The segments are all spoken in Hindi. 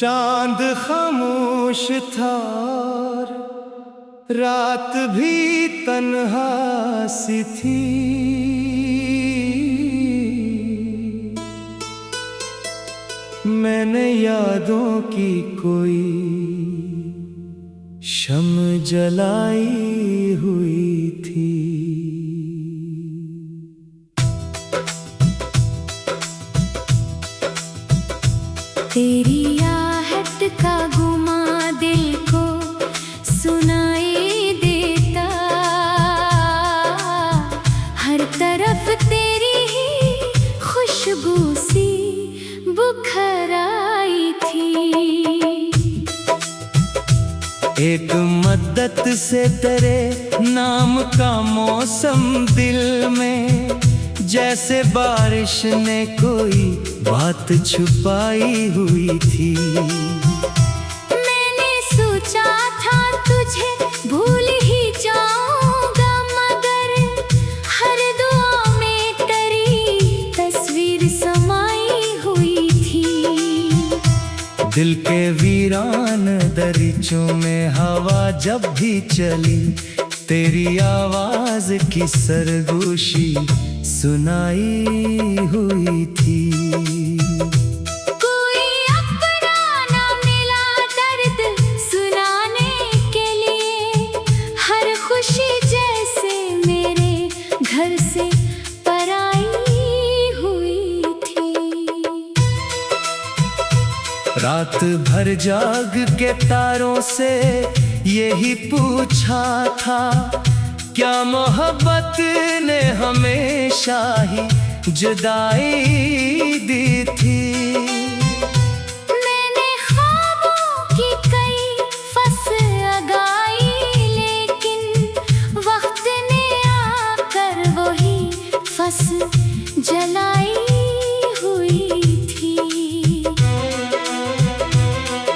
चांद खामोश था, रात भी तन्हा सी थी। मैंने यादों की कोई शम्म जलाई हुई थी। तेरी आहट का गुमा दिल को सुनाई देता, हर तरफ तेरी ही खुशबू सी बुखर आई थी। एक मद्दत से तेरे नाम का मौसम दिल में, जैसे बारिश ने कोई बात छुपाई हुई थी। मैंने सोचा था तुझे भूल ही जाऊंगा, मगर हर दुआ में तेरी तस्वीर समाई हुई थी। दिल के वीरान दरीचों में हवा जब भी चली, तेरी आवाज की सरगोशी सुनाई हुई थी। कोई अपना ना मिला दर्द सुनाने के लिए, हर खुशी जैसे मेरे घर से पराई हुई थी। रात भर जाग के तारों से यही पूछा था, क्या मोहब्बत ने हमेशा ही जुदाई दी थी। मैंने ख्वाबों की कई फसल उगाई, लेकिन वक्त ने आकर वही फसल जलाई हुई थी।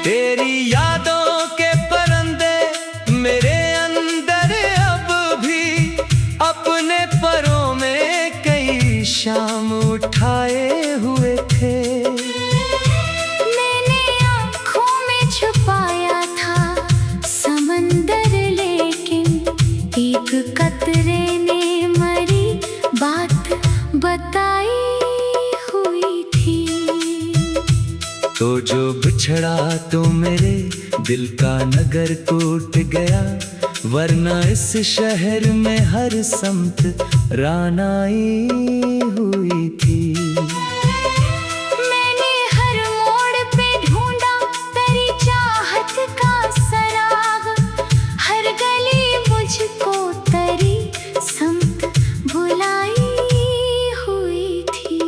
तेरी यादों के परिंदे मेरे अंदर अब भी अपने परों में कई शाम उठाए हुए थे। मैंने आँखों में छुपाया था समंदर, लेकिन एक कतरे ने मरी बात बताई हुई थी। तो जो बिछड़ा तो मेरे दिल का नगर टूट गया, वरना इस शहर में हर समत रानाई हुई थी। मैंने हर मोड़ पे ढूंढा तेरी चाहत का सराग, हर गली मुझको तेरी समत बुलाई हुई थी।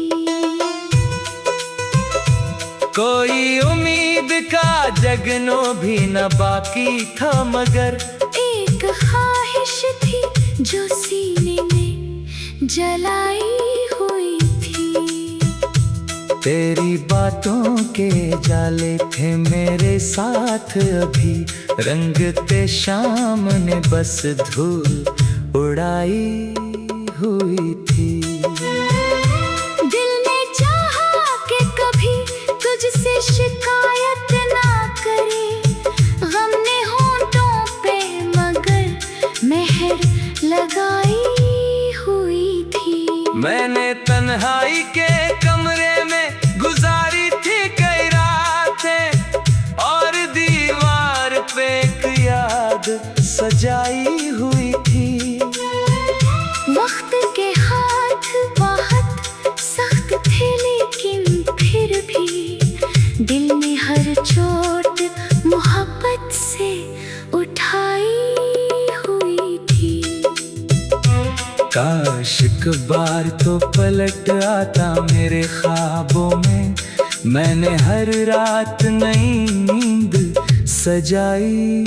कोई उम्मीद का जगनो भी न बाकी था, मगर एक ख्वाहिश थी जो सीने में जलाई हुई थी। तेरी बातों के जाले थे मेरे साथ अभी, रंगते शाम ने बस धूल उड़ाई हुई थी। दिल ने चाहा कि कभी तुझसे शिकायत ना करे, गम ने होंठों पे मगर मेहर लगाई हुई थी। मैंने तन्हाई के कमरे में गुजारी थी कई रातें, और दीवार पे एक याद सजाई हुई थी। वक्त के हाथ बहुत सख्त थे, लेकिन फिर भी दिल ने हर चोट मोहब्बत से उठाई हुई थी। काश एक बार तो पलट आता मेरे ख्वाबों में, मैंने हर रात नई नींद सजाई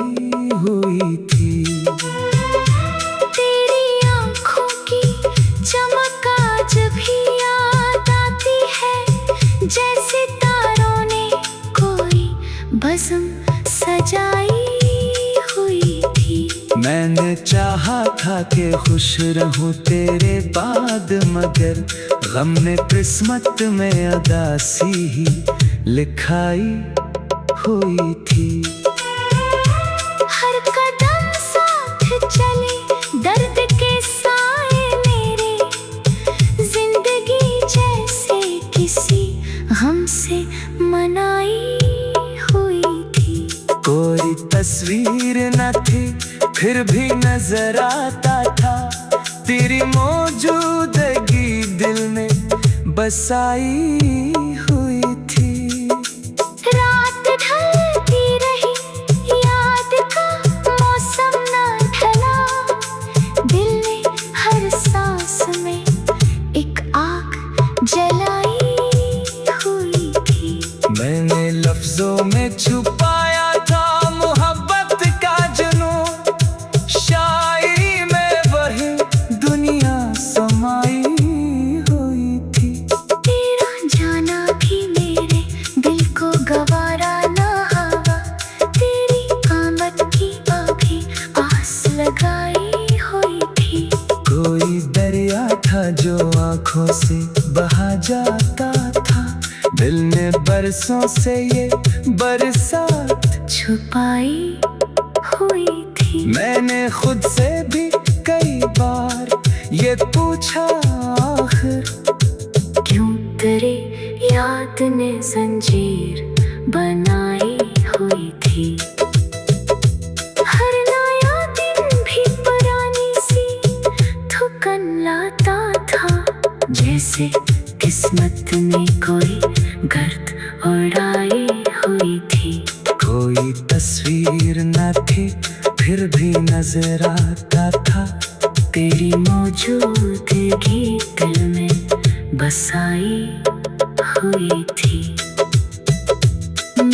हुई थी। तेरी आँखों की चमक आज भी याद आती है, जैसे तारों ने कोई बज़म सजाई हुई थी। मैंने चाहा था कि खुश रहूं तेरे बाद, मगर गम ने किस्मत में अदासी ही लिखाई हुई थी। हर कदम साथ चले दर्द के साए मेरे, जिंदगी जैसे किसी हमसे मनाई हुई थी। कोई तस्वीर न थी फिर भी नजर आता था, तेरी मौजूदगी दिल में बसाई हुई थी। रात ढलती रही, याद का मौसम न ढला, दिल ने हर सांस में एक आग जलाई हुई थी। मैंने लफ्जों में छुपाया था मोहब्बत का जुनून, शायरी में वही दुनिया समाई हुई थी। तेरा जाना भी मेरे दिल को गवारा न हवा, तेरी आमद की अभी आस लगाई हुई थी। कोई दरिया था जो आंखों से बहा जाता था, दिल ने बरसों से ये बरसात छुपाई हुई थी। मैंने खुद से भी कई बार ये पूछा, आखिर क्यों तेरी याद ने जंजीर बनाई हुई थी। हर नया दिन भी पुरानी सी थकन लाता था, जैसे किस्मत ने कोई गर्द उड़ाई हुई थी। कोई तस्वीर न थी फिर भी नजर आता था, तेरी मौजूदगी दिल में बसाई हुई थी।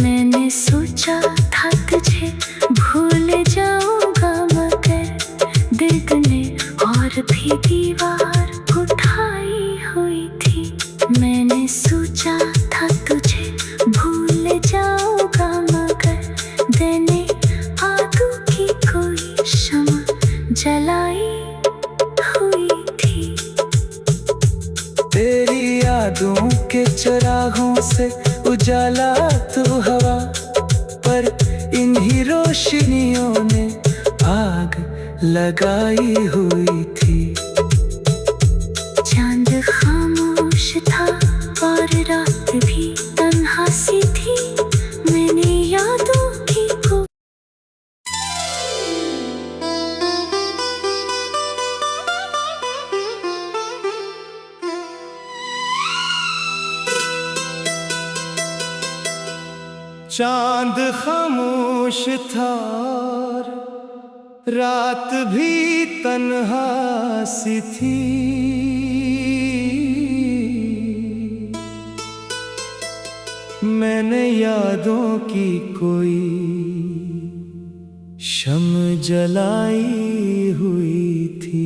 मैंने सोचा था तुझे भूल जाऊंगा, मगर दिल ने और भी दीवार उठाई हुई थी। मैंने सोचा था तुझे भूल जाऊंगा, मगर दिल ने आगू की कोई शम्मा जलाई हुई थी। तेरी यादों के चिरागों से उजाला तो हवा, पर इन्हीं रोशनियों ने आग लगाई हुई थी। चांद खामोश था और रात भी तन्हा सी थी, मैंने यादों की को चांद खामोश था और रात भी तन्हा सी थी, मैंने यादों की कोई शम्म जलाई हुई थी।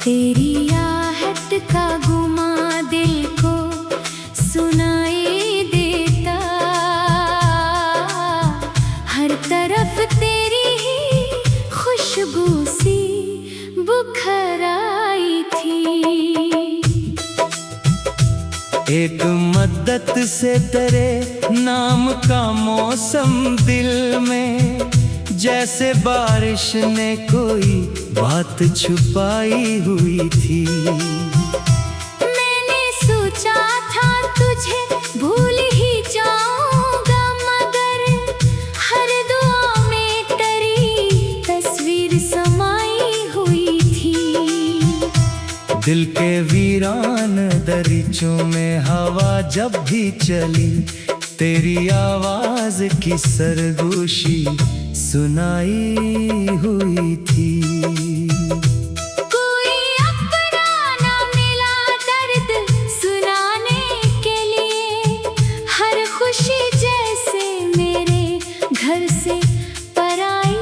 तेरी आहट का गुमा दिल को सुनाई देता, हर तरफ तेरी ही खुशबू सी बुखर आई थी। एक मद्दत से तेरे नाम का मौसम दिल में, जैसे बारिश ने कोई बात छुपाई हुई थी। मैंने सोचा था तुझे भूल ही जाऊंगा, मगर हर दुआ में तेरी तस्वीर समाई हुई थी। दिल के वीरान दरीचों में हवा जब भी चली, तेरी आवाज की सरगोशी सुनाई हुई थी। कोई अपना ना मिला दर्द सुनाने के लिए, हर खुशी जैसे मेरे घर से पराई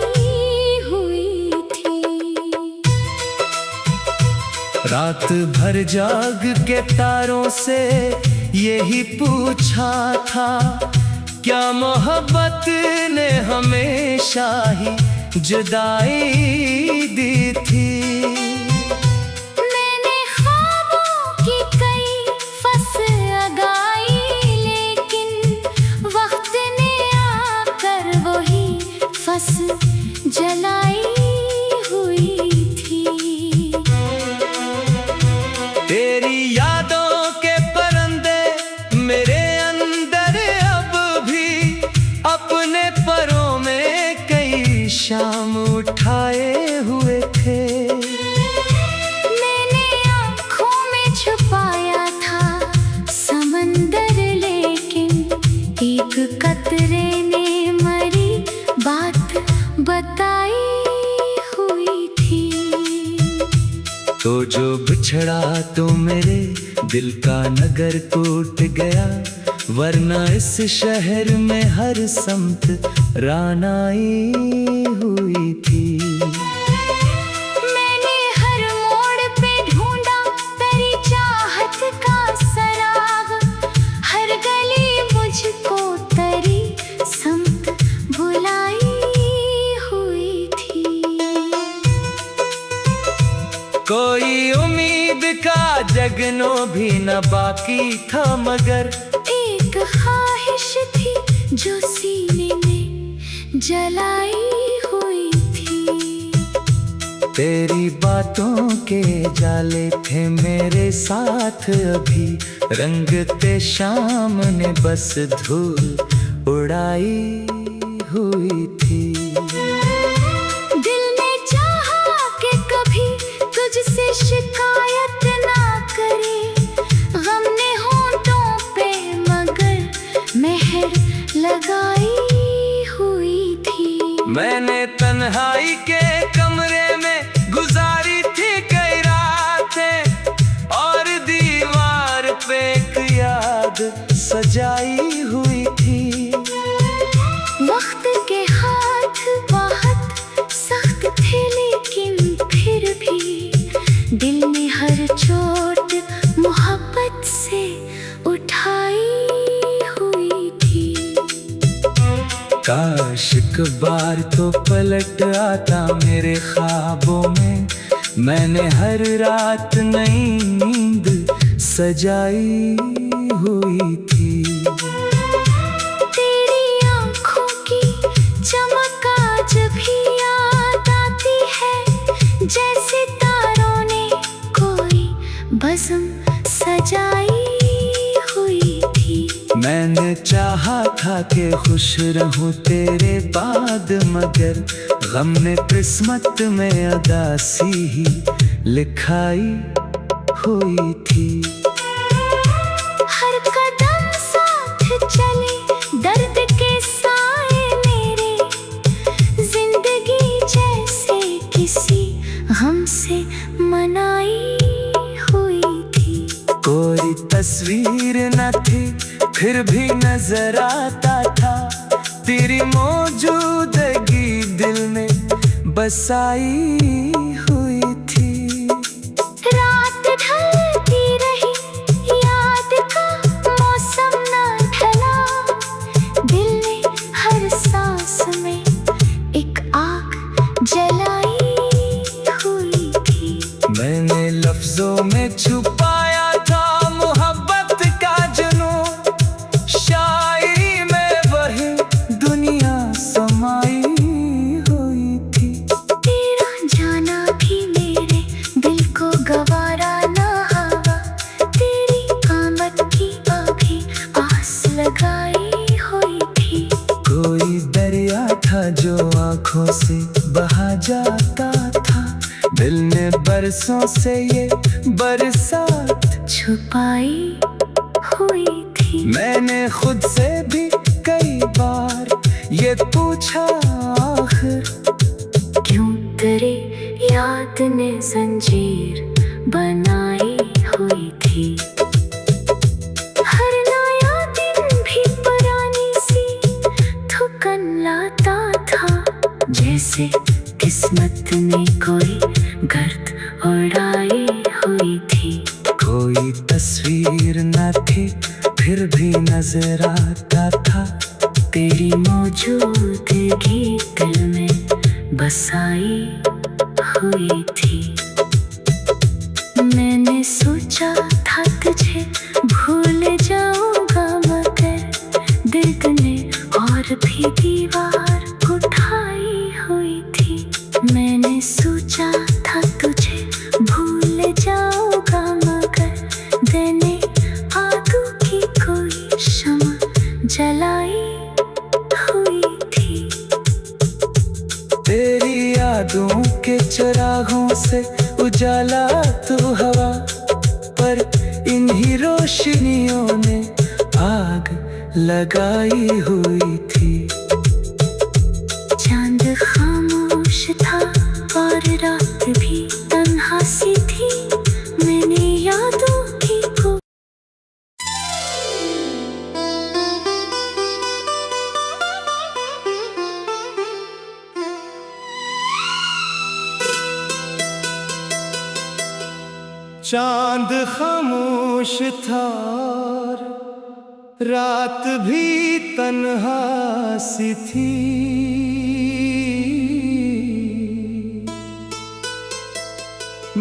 हुई थी। रात भर जाग के तारों से यही पूछा था, क्या मोहब्बत ने हमेशा ही जुदाई दी थी। मैंने ख्वाबों जो बिछड़ा तो मेरे दिल का नगर टूट गया, वरना इस शहर में हर समत रानाई हुई थी। मैंने हर मोड़ पे ढूंढा तेरी चाहत का सराग, हर गली मुझको तेरी समत बुलाई हुई थी। कोई उम्मीद का जगनो भी न बाकी था, मगर एक ख्वाहिश थी जो सीने में जलाई हुई थी। तेरी बातों के जाले थे मेरे साथ अभी, रंगते शाम ने बस धूल उड़ाई हुई थी। दिल ने चाहा कि कभी तुझसे शिकायत ना करे, गम ने होंठों पे मगर मेहर लगाई हुई थी। मैंने तन्हाई के कमरे में गुजारी थी कई रातें, और दीवार पे एक याद सजाई हुई थी। वक्त के हाथ बहुत सख्त थे, लेकिन फिर भी दिल ने हर चोट मोहब्बत से उठाई हुई थी। काश एक बार तो पलट आता मेरे ख्वाबों में, मैंने हर रात नई नींद सजाई हुई थी। तेरी आँखों की चमक आज भी याद आती है, जैसे तारों ने कोई बज़्म सजाई हुई थी। मैंने चाहा था कि खुश रहूं तेरे बाद, मगर गम ने किस्मत में उदासी ही लिखाई हुई थी। हर कदम साथ चले दर्द के साए मेरे, जिंदगी जैसे किसी गम से मनाई हुई थी। कोई तस्वीर न थी फिर भी नजर आता था, तेरी मौजूदगी दिल में बसाई हुई थी। रात ढलती रही, याद का मौसम न ढला, दिल ने हर सांस में एक आग जलाई हुई थी। मैंने लफ्जों में छुपाया था मोहब्बत का जुनून, शायरी में वही दुनिया समाई हुई थी। तेरा जाना भी मेरे दिल को गवारा ना हवा, तेरी आमद की अभी आस लगाई हुई थी। कोई दरिया था जो आंखों से बहा जाता था, दिल ने बरसों से ये बरसात छुपाई हुई थी। मैंने खुद से भी कई बार ये पूछा, आखिर क्यों तेरी याद ने जंजीर बनाई हुई थी। हर नया दिन भी पुरानी सी थकन लाता था, जैसे किस्मत ने कोई गर्द उड़ाई हुई थी। कोई तस्वीर न थी फिर भी नजर आता था, तेरी मौजूदगी दिल में बसाई हुई थी। मैंने सोचा था तुझे भूल जाऊंगा, मगर दिल ने और भी दीवार उठाई हुई थी। मैंने सोचा था तुझे भूल जाऊंगा, मगर दिल ने आगू की कोई शम्मा जलाई हुई थी। तेरी यादों के चिरागों से उजाला तो हवा, पर इन्हीं रोशनियों ने आग लगाई हुई थी। चांद खामोश था और रात भी तन्हा सी थी। चांद खामोश था और रात भी तन्हा सी थी।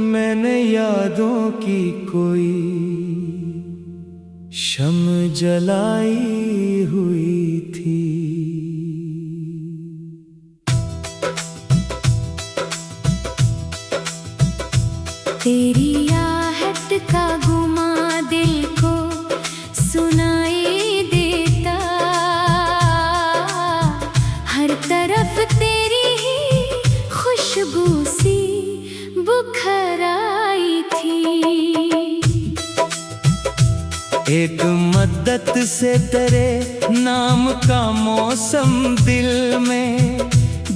मैंने यादों की कोई शम्म जलाई हुई थी। तेरी आहट का गुमा दिल को सुनाई देता, हर तरफ तेरी ही खुशबू सी बुखर आई थी। एक मद्दत से तेरे नाम का मौसम दिल में,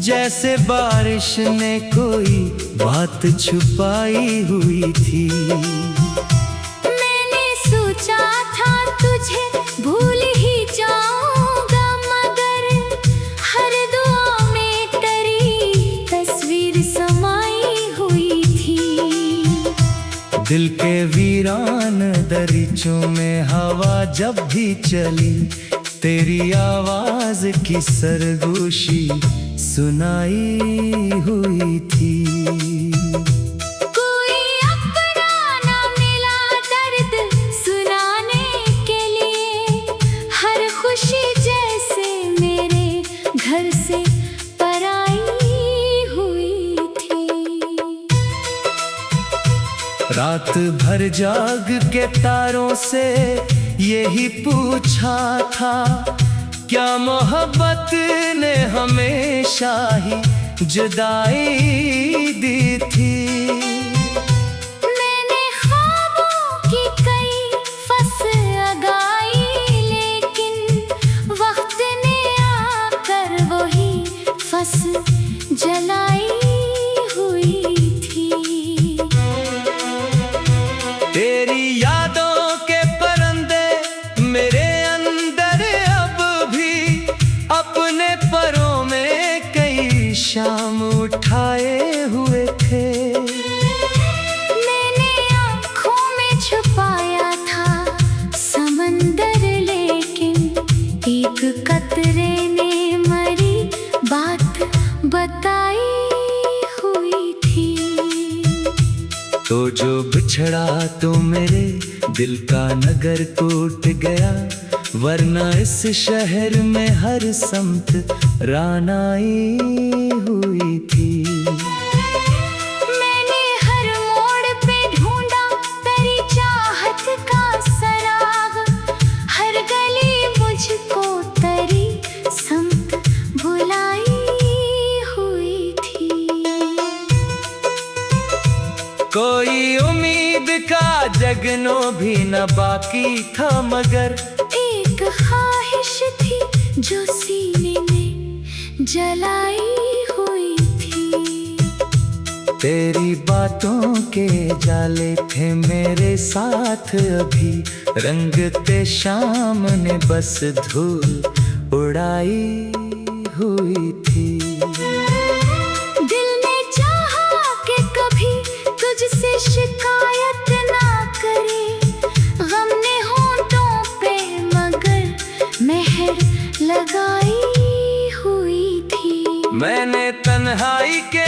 जैसे बारिश ने कोई बात छुपाई हुई थी। मैंने सोचा था तुझे भूल ही जाऊंगा, मगर हर दुआ में तेरी तस्वीर समाई हुई थी। दिल के वीरान दरीचों में हवा जब भी चली, तेरी आवाज की सरगोशी सुनाई हुई थी। कोई अपना ना मिला दर्द सुनाने के लिए, हर खुशी जैसे मेरे घर से पराई हुई थी। रात भर जाग के तारों से यही पूछा था, क्या मोहब्बत ने हमेशा ही जुदाई दी थी। मैंने ख्वाबों की कई फसल उगाई, लेकिन वक्त ने आकर वही फसल जलाई हुई थी। तेरी यादों के परिंदे मेरे अंदर अब भी अपने परों में कई शाम उठाए हुए थे। मैंने आँखों में छुपाया था समंदर, लेकिन एक कतरे ने मरी बात बताई हुई थी। तो जो बिछड़ा तो मेरे दिल का नगर टूट गया, वरना इस शहर में हर समत रानाई हुई थी। मैंने हर मोड़ पे ढूंढा तेरी चाहत का सराग, हर गली मुझको तेरी समत बुलाई हुई थी। कोई उम्मीद का जगनो भी न बाकी था, मगर एक ख्वाहिश थी जो सीने में जलाई हुई थी। तेरी बातों के जाले थे मेरे साथ अभी, रंगते शाम ने बस धूल उड़ाई हुई थी। दिल ने चाहा कि कभी तुझसे शिकायत ना करे, गम ने होंठों पे मगर मेहर लगाई हुई थी। मैंने तन्हाई के